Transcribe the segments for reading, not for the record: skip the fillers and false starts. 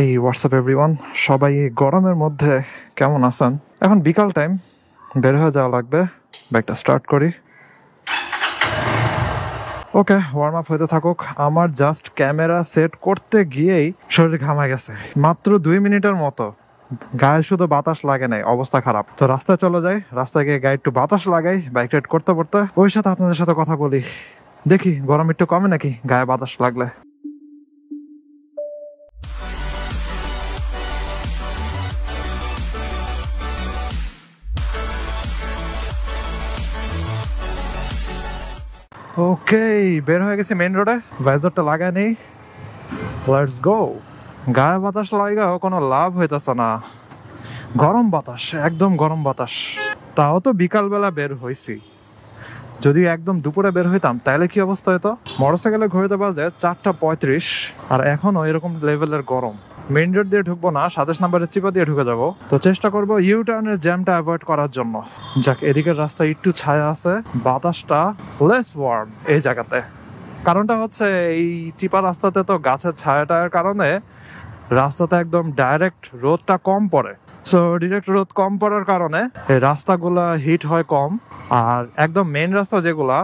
এই WhatsApp everyone, সবাই এই গরমের মধ্যে কেমন আছেন? এখন বিকাল টাইম, বের হয়ে যাওয়া লাগবে। বাইকটা স্টার্ট করি। ওকে, ওয়ার্ম আপ হইতে থাকুক। আমার জাস্ট ক্যামেরা সেট করতে গিয়েই শরীর ঘামা গেছে, মাত্র 2 মিনিটের মতো। গায়ে শুধু বাতাস লাগে নাই, অবস্থা খারাপ। তো রাস্তায় চলে যাই, রাস্তায় গিয়ে গায়ে একটু বাতাস লাগাই, বাইক রাইড করতে করতে ওই সাথে আপনাদের সাথে কথা বলি। দেখি গরম একটু কমে নাকি গায়ে বাতাস লাগলে। ওকে, বের হয়ে গেছি মেইন রোডে। ভাইজারটা লাগায় নেই, লেটস গো। গায়ে বাতাস লাগাও কোনো লাভ হইতেছে না, গরম বাতাস, একদম গরম বাতাস। তাও তো বিকাল বেলা বের হইছি, যদি একদম দুপুরে বের হইতাম তাহলে কি অবস্থা হতো। মোটরসাইকেলে ঘুরতে বাজে 4:35, আর এখনো এরকম লেভেলের গরম। মেইন রোড দিয়ে ঢুকবো না, 27 নম্বরের চিপা দিয়ে ঢুকে যাবো। তো চেষ্টা করবো ইউ টার্নের জ্যামটা অ্যাভয়েড করার জন্য। যাক, এদিকের রাস্তা একটু ছায়া আছে, বাতাসটা লেস ওয়ার্ম এই জায়গাতে। কারণটা হচ্ছে এই চিপা রাস্তাতে তো গাছের ছায়াটার কারণে রাস্তাতে একদম ডাইরেক্ট রোদটা কম পড়ে। সো ডিরেক্ট রোদ কম পড়ার কারণে এই রাস্তাগুলা হিট হয় কম। আর একদম মেইন রাস্তা যেগুলা,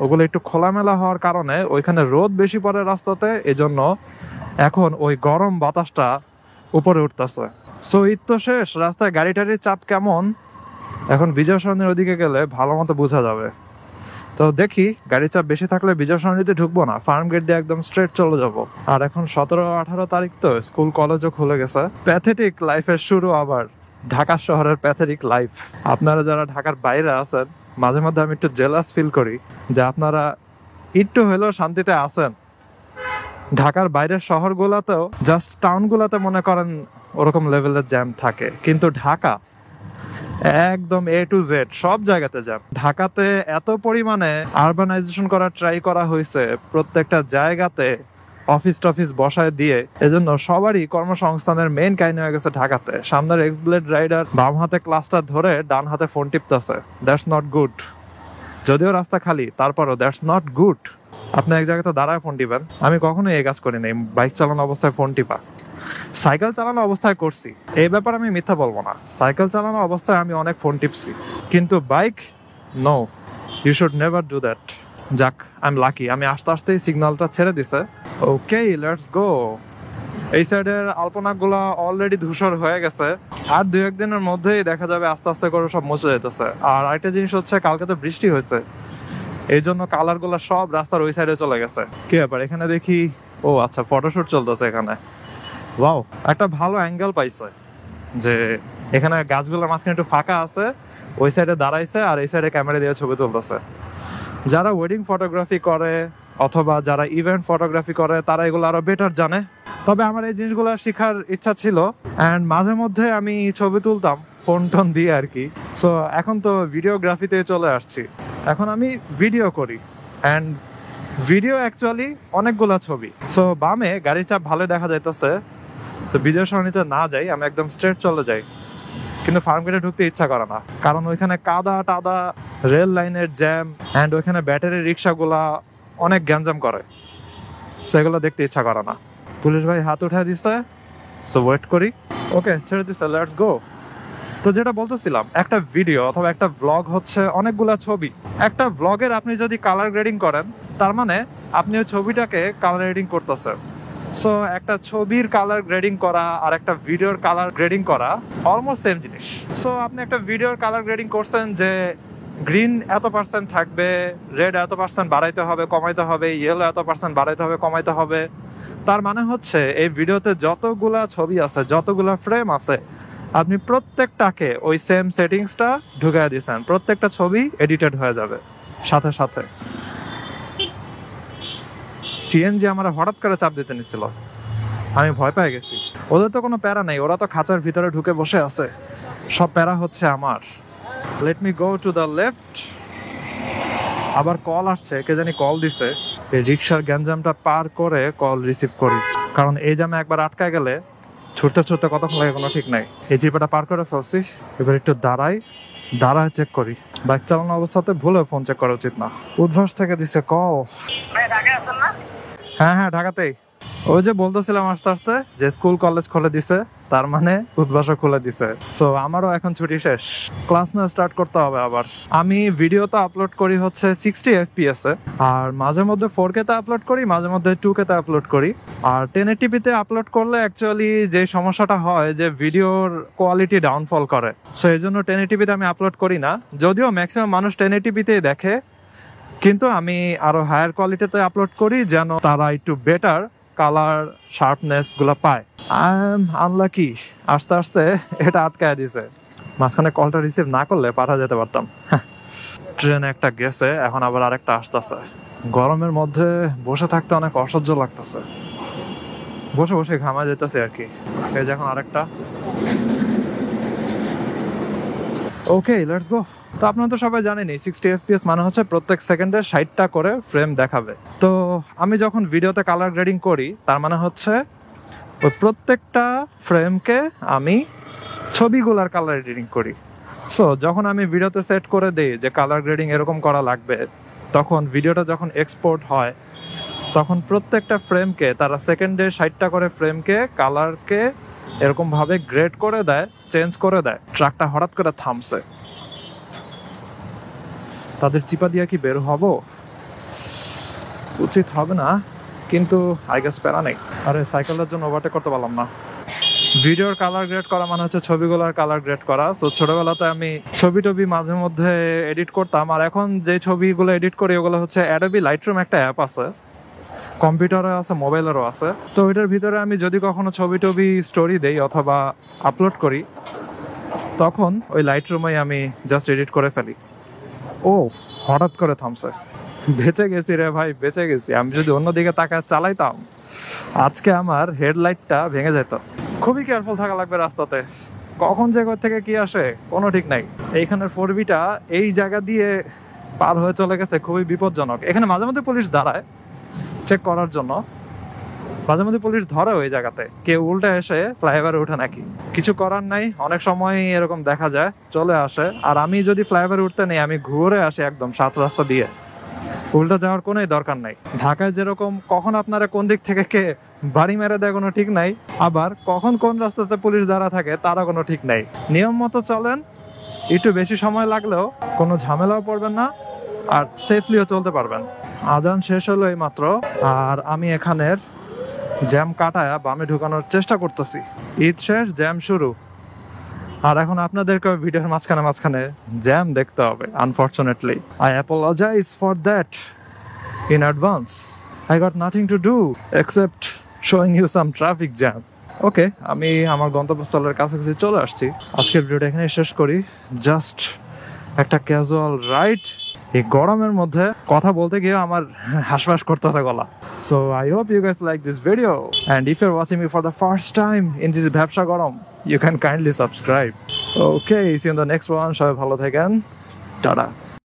ওগুলো একটু খোলামেলা হওয়ার কারণে ওইখানে রোদ বেশি পড়ে রাস্তাতে, এজন্য এখন ওই গরম বাতাসটা উপরে উঠতেছে। সো ঈদ তো শেষ, রাস্তায় গাড়ি টাড়ির চাপ কেমন এখন বিজয় সরণির ওদিকে গেলে ভালো মতো বোঝা যাবে। তো দেখি, গাড়ির চাপ বেশি থাকলে বিজয় সরণিতে ঢুকবো না, ফার্ম গেট দিয়ে একদম স্ট্রেট চলে যাব। আর এখন 17-18 তারিখ, তো স্কুল কলেজও খুলে গেছে। প্যাথেটিক লাইফের শুরু আবার, ঢাকা শহরের প্যাথেটিক লাইফ। আপনারা যারা ঢাকার বাইরে আছেন, মাঝে মধ্যে আমি একটু জেলাস ফিল করি যে আপনারা একটু হলেও শান্তিতে আছেন। ঢাকার বাইরের শহরগুলাতেও, জাস্ট টাউনগুলাতে মনে করেন ওরকম লেভেলের জ্যাম থাকে, কিন্তু ঢাকা একদম A to Z সব জায়গাতে জ্যাম। ঢাকাতে এত পরিমাণে আরবানাইজেশন করার ট্রাই করা হয়েছে, প্রত্যেকটা জায়গাতে অফিস টফিস বসায় দিয়ে, এজন্য সবারই কর্মসংস্থানের মেইন কাহিনী হয়ে গেছে ঢাকাতে। সামনের এক্সব্লেড রাইডার বাম হাতে ক্লাসটা ধরে ডান হাতে ফোন টিপতেছে, দ্যাটস নট গুড। যদিও রাস্তা খালি, তারপরও দ্যাটস নট গুড। আপনি এক জায়গাতে দাঁড়ায় ফোন টিপেন, আমি কখনোই এই কাজ করি নাই। বাইক চালানো অবস্থায় ফোন টিপা, সাইকেল চালানো অবস্থায় করছি, এই ব্যাপারে আমি মিথ্যা বলবো না। সাইকেল চালানো অবস্থায় আমি অনেক ফোন টিপছি, কিন্তু bike, no, you should never do that. যাক, আই এম লাকি, আমি আস্তে আস্তেই সিগন্যালটা ছেড়ে দিছে। Okay, let's go. এই সাইডের আলপনাগুলো অলরেডি ধূসর হয়ে গেছে, আর 2-1 দিনের মধ্যেই দেখা যাবে আস্তে আস্তে করে সব মুছে যেতেছে। আর আরেকটা জিনিস হচ্ছে, কালকে তো বৃষ্টি হয়েছে, এই জন্য কালার গুলা সব রাস্তার ওই সাইডে চলে গেছে। কি ব্যাপার, এখানে দেখি, ও আচ্ছা, ফটোশুট চলতেছে এখানে। ওয়াও, একটা ভালো অ্যাঙ্গেল পাইছে যে এখানে গাছগুলোর মাঝখানে একটু ফাঁকা আছে, ওই সাইডে দাঁড়াইছে আর এই সাইডে ক্যামেরা দিয়ে ছবি তুলতেছে। যারা ওয়েডিং ফটোগ্রাফি করে অথবা যারা ইভেন্ট ফটোগ্রাফি করে, তারা এগুলো আরো বেটার জানে। তবে আমার এই জিনিসগুলো শেখার ইচ্ছা ছিল, অ্যান্ড মাঝে মধ্যে আমি ছবি তুলতাম ফোন টোন দিয়ে আর কি। সো এখন তো ভিডিওগ্রাফিতে চলে আসছি, এখন আমি ভিডিও করি, অ্যান্ড ভিডিও অ্যাকচুয়ালি অনেকগুলা ছবি। সো বামে গাড়ির চাপ ভালো দেখা যাইতেছে, তো বিজয় সরণিতে না যাই, আমি একদম স্ট্রেট চলে যাই। কিন্তু ফার্ম গেটে ঢুকতে ইচ্ছা করে না, কারণ ওইখানে কাদা টাদা, রেল লাইনের জ্যাম, অ্যান্ড ওইখানে ব্যাটারি রিক্সাগুলা অনেক গ্যাঞ্জাম করে, সেগুলো দেখতে ইচ্ছা করে না। পুলিশ ভাই হাত উঠে দিছে, সো ওয়েট করি। ওকে, ছেড়ে দিছে, লেটস গো। তো যেটা বলতেছিলাম, একটা ভিডিও অথবা একটা ভ্লগ হচ্ছে অনেকগুলা ছবি। একটা ভ্লগের আপনি যদি কালার গ্রেডিং করেন, তার মানে আপনি ওই ছবিটাকে কালার গ্রেডিং করতেছেন। সো একটা ছবির কালার গ্রেডিং করা আর একটা ভিডিওর কালার গ্রেডিং করা অলমোস্ট সেম জিনিস। সো আপনি একটা ভিডিওর কালার গ্রেডিং করছেন যে গ্রিন এত% থাকবে, রেড এত% বাড়াইতে হবে কমাইতে হবে, ইয়েলো এত% বাড়াইতে হবে কমাইতে হবে। তার মানে হচ্ছে এই ভিডিওতে যতগুলা ছবি আছে, যতগুলা ফ্রেম আছে, আপনি প্রত্যেকটাকে ওই সেম সেটিংসটা ঢুকাই দিয়েছেন, প্রত্যেকটা ছবি এডিটেড হয়ে যাবে সাথে সাথে। সিএনজি আমার হঠাৎ করে চাপ দিতে নিছিল, আমি ভয় পেয়ে গেছি। ওদের তো কোনো প্যারা নেই, ওরা তো খাঁচার ভিতরে ঢুকে বসে আছে, সব প্যারা হচ্ছে আমার। Let me go to the left. আবার কল আসছে, কে জানি কল দিছে। এই রিক্সার গ্যাঞ্জামটা পার করে কল রিসিভ করি, কারণ এই জ্যামে একবার আটকায় গেলে ছুটতে ছুটতে কতক্ষণ লাগে কোনো ঠিক নাই। এই জিপাটা পার করে ফেলছি, এবার একটু দাঁড়ায় চেক করি। বাইক চালানো অবস্থাতে ভুলে ফোন চেক করা উচিত না। উদ্ভাস থেকে দিছে কল। হ্যাঁ, ঢাকাতেই। ওই যে বলতেছিলাম আস্তে আস্তে যে স্কুল কলেজ খুলে দিছে, তার মানে উদ্ভাসও খুলে দিছে। সো আমারও এখন ছুটি শেষ, ক্লাস না স্টার্ট করতে হবে আবার। আমি ভিডিও তো আপলোড করি হচ্ছে 60 FPS এ, আর মাঝে মধ্যে 4K তে আপলোড করি, মাঝে মধ্যে 2K তে আপলোড করি। আর 1080p তে আপলোড করলে অ্যাকচুয়ালি যে সমস্যাটা হয় যে ভিডিওর কোয়ালিটি ডাউনফল করে, সো এই জন্য 1080p তে আমি আপলোড করি না। যদিও ম্যাক্সিমাম মানুষ 1080p তেই দেখে, কিন্তু আমি আরো হায়ার কোয়ালিটিতে আপলোড করি যেন তারা একটু বেটার কালার শার্পনেস গুলা পায়। আই এম আনলাকি, আস্তে আস্তে এটা আটকায় দিছে। মাঝখানে কলটা রিসিভ না করলে পাঠা যেতে পারতাম। ট্রেন একটা গেছে, এখন আবার আরেকটা আসতেছে। গরমের মধ্যে বসে থাকতে অনেক অসহ্য লাগতেছে, বসে বসে ঘামা যেতেছে আর কি। এই যে এখন আরেকটা। ওকে, লেটস গো। তো আপনারা তো সবাই জানেনই 60 FPS মানে হচ্ছে প্রত্যেক সেকেন্ডে 60টা করে ফ্রেম দেখাবে। তো আমি যখন ভিডিওতে কালার গ্রেডিং করি, তার মানে হচ্ছে ওই প্রত্যেকটা ফ্রেমকে আমি ছবিগুলার কালার এডিটিং করি। সো যখন আমি ভিডিওতে সেট করে দেই যে কালার গ্রেডিং এরকম করা লাগবে, তখন ভিডিওটা যখন এক্সপোর্ট হয়, তখন প্রত্যেকটা ফ্রেমকে তারা সেকেন্ডে 60টা করে ফ্রেমকে কালারকে এরকম ভাবে গ্রেড করে দেয়, চেঞ্জ করে দেয়। ট্রাকটা হঠাৎ করে থামছে, তাদের চিপা দিয়া কি বের হব? উচিত হবে না, কিন্তু আই গেস প্যারা নেই। আরে সাইকেলের জন্য ওভারটেক করতে পারলাম না। ভিডিওর কালার গ্রেড করা মানে হচ্ছে ছবিগুলোর কালার গ্রেড করা। সো ছোটবেলাতে আমি ছবি টবি মাঝে মধ্যে এডিট করতাম, আর এখন যে ছবিগুলো এডিট করি ওগুলো হচ্ছে অ্যাডোবি লাইটরুম একটা অ্যাপ আছে, কম্পিউটারে আছে, মোবাইলেরও আছে। তো এটার ভিতরে আমি যদি কখনো ছবি টবি স্টোরি দেই অথবা আপলোড করি, তখন ওই লাইটরুমে আমি জাস্ট এডিট করে ফেলি। ও হঠাৎ করে থামছে, বেঁচে গেছি রে ভাই, বেঁচে গেছি। আমি যদি অন্যদিকে তাকায় চালাইতাম, আজকে আমার হেডলাইটটা ভেঙে যেত। খুবই কেয়ারফুল থাকা লাগবে রাস্তাতে, কখন যে কোথা থেকে কি আসে কোনো ঠিক নাই। এইখানের 4Bটা এই জায়গা দিয়ে পার হয়ে চলে গেছে, খুবই বিপজ্জনক। এখানে মাঝে মধ্যে পুলিশ দাঁড়ায় চেক করার জন্য, মাঝে মধ্যে পুলিশ ধরে ওই জায়গাতে কেউ উল্টে এসে ফ্লাইওভারে উঠে নাকি। কিছু করার নাই, অনেক সময় এরকম দেখা যায়, চলে আসে। আর আমি যদি ফ্লাইওভারে উঠতে নেই, আমি ঘুরে আসি একদম 7 রাস্তা দিয়ে, উল্টা যাওয়ার কোনো দরকার নাই। ঢাকায় যেরকম কখন আপনারা কোন দিক থেকে কে বাড়ি মেরে দেয় কোনো ঠিক নাই, আবার কখন কোন রাস্তাতে পুলিশ দাঁড়া থাকে তারা কোনো ঠিক নাই। নিয়ম মতো চলেন, একটু বেশি সময় লাগলেও কোনো ঝামেলাও পড়বেন না, আর সেফলিও চলতে পারবেন। আজান শেষ হলো এই মাত্র, আর আমি এখানের জ্যাম কাটায়া বামে ঢুকানোর চেষ্টা করতেছি। ঈদ শেষ, জ্যাম শুরু, আর এখন আপনাদেরকে ভিডিওর মাঝখানে জ্যাম দেখতে হবে। Unfortunately I apologize for that in advance. I got nothing to do except showing you some traffic jam. Okay, আমি আমার গন্তব্যস্থলের কাছাকাছি চলে আসছি। আজকের ভিডিওটা এখানে শেষ করি। জাস্ট একটা ক্যাজুয়াল রাইড, এই গরমের মধ্যে কথা বলতে গিয়ে আমার হাসফাস করতেছে গলা। So I hope you guys like this video, and if you're watching me for the first time in this ব্যবসা গরম, you can kindly subscribe. Okay, see you in the next one. সবাই ভালো থাকেন, টাটা।